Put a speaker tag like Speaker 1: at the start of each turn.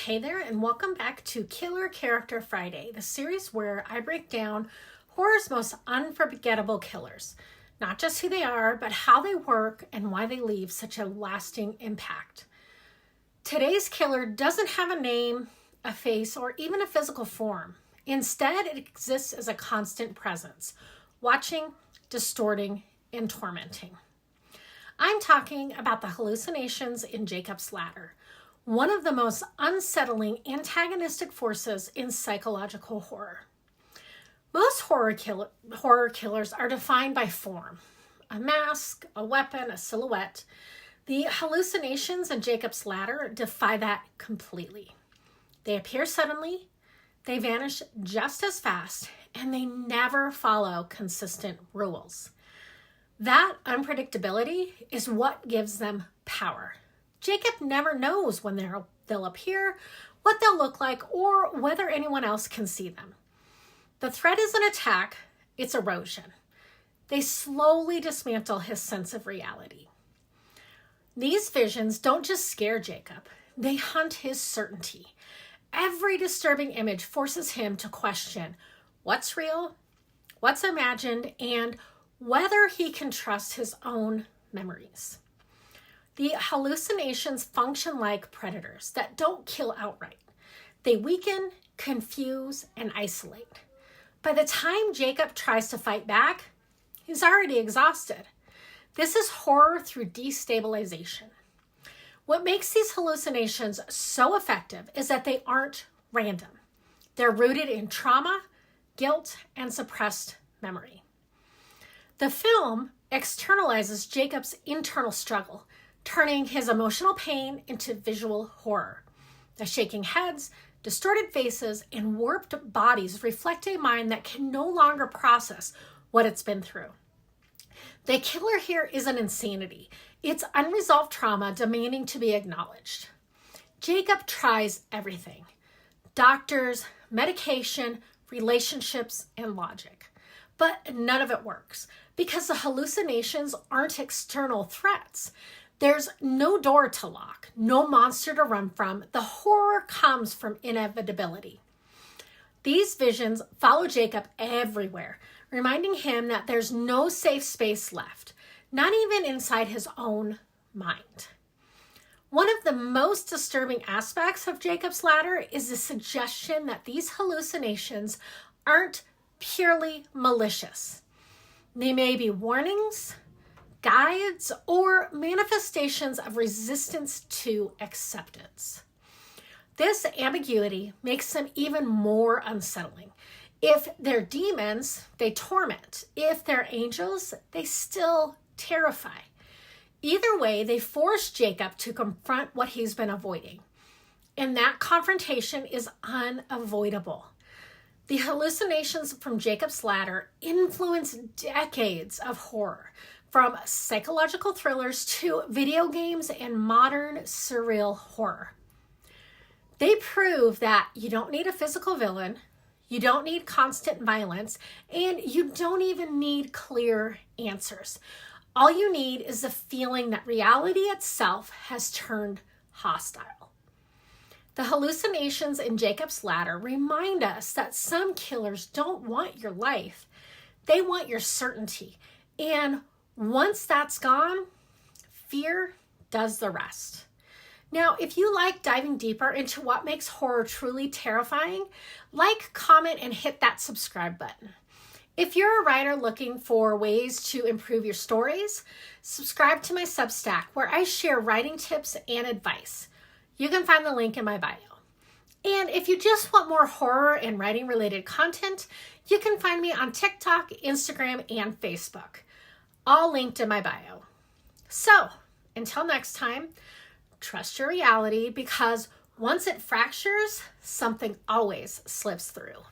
Speaker 1: Hey there, and welcome back to Killer Character Friday, the series where I break down horror's most unforgettable killers. Not just who they are, but how they work and why they leave such a lasting impact. Today's killer doesn't have a name, a face, or even a physical form. Instead, it exists as a constant presence, watching, distorting, and tormenting. I'm talking about the hallucinations in Jacob's Ladder, one of the most unsettling antagonistic forces in psychological horror. Most horror killers are defined by form: a mask, a weapon, a silhouette. The hallucinations in Jacob's Ladder defy that completely. They appear suddenly, they vanish just as fast, and they never follow consistent rules. That unpredictability is what gives them power. Jacob never knows when they'll appear, what they'll look like, or whether anyone else can see them. The threat isn't attack, it's erosion. They slowly dismantle his sense of reality. These visions don't just scare Jacob, they hunt his certainty. Every disturbing image forces him to question what's real, what's imagined, and whether he can trust his own memories. The hallucinations function like predators that don't kill outright. They weaken, confuse, and isolate. By the time Jacob tries to fight back, he's already exhausted. This is horror through destabilization. What makes these hallucinations so effective is that they aren't random. They're rooted in trauma, guilt, and suppressed memory. The film externalizes Jacob's internal struggle, turning his emotional pain into visual horror. The shaking heads, distorted faces, and warped bodies reflect a mind that can no longer process what it's been through. The killer here isn't insanity. It's unresolved trauma demanding to be acknowledged. Jacob tries everything: doctors, medication, relationships, and logic. But none of it works because the hallucinations aren't external threats. There's no door to lock, no monster to run from. The horror comes from inevitability. These visions follow Jacob everywhere, reminding him that there's no safe space left, not even inside his own mind. One of the most disturbing aspects of Jacob's Ladder is the suggestion that these hallucinations aren't purely malicious. They may be warnings, guides, or manifestations of resistance to acceptance. This ambiguity makes them even more unsettling. If they're demons, they torment. If they're angels, they still terrify. Either way, they force Jacob to confront what he's been avoiding. And that confrontation is unavoidable. The hallucinations from Jacob's Ladder influence decades of horror, from psychological thrillers to video games and modern surreal horror. They prove that you don't need a physical villain, you don't need constant violence, and you don't even need clear answers. All you need is the feeling that reality itself has turned hostile. The hallucinations in Jacob's Ladder remind us that some killers don't want your life. They want your certainty. And once that's gone, fear does the rest. Now, if you like diving deeper into what makes horror truly terrifying, like, comment, and hit that subscribe button. If you're a writer looking for ways to improve your stories, subscribe to my Substack where I share writing tips and advice. You can find the link in my bio. And if you just want more horror and writing related content, you can find me on TikTok, Instagram, and Facebook. All linked in my bio. So, until next time, trust your reality because once it fractures, something always slips through.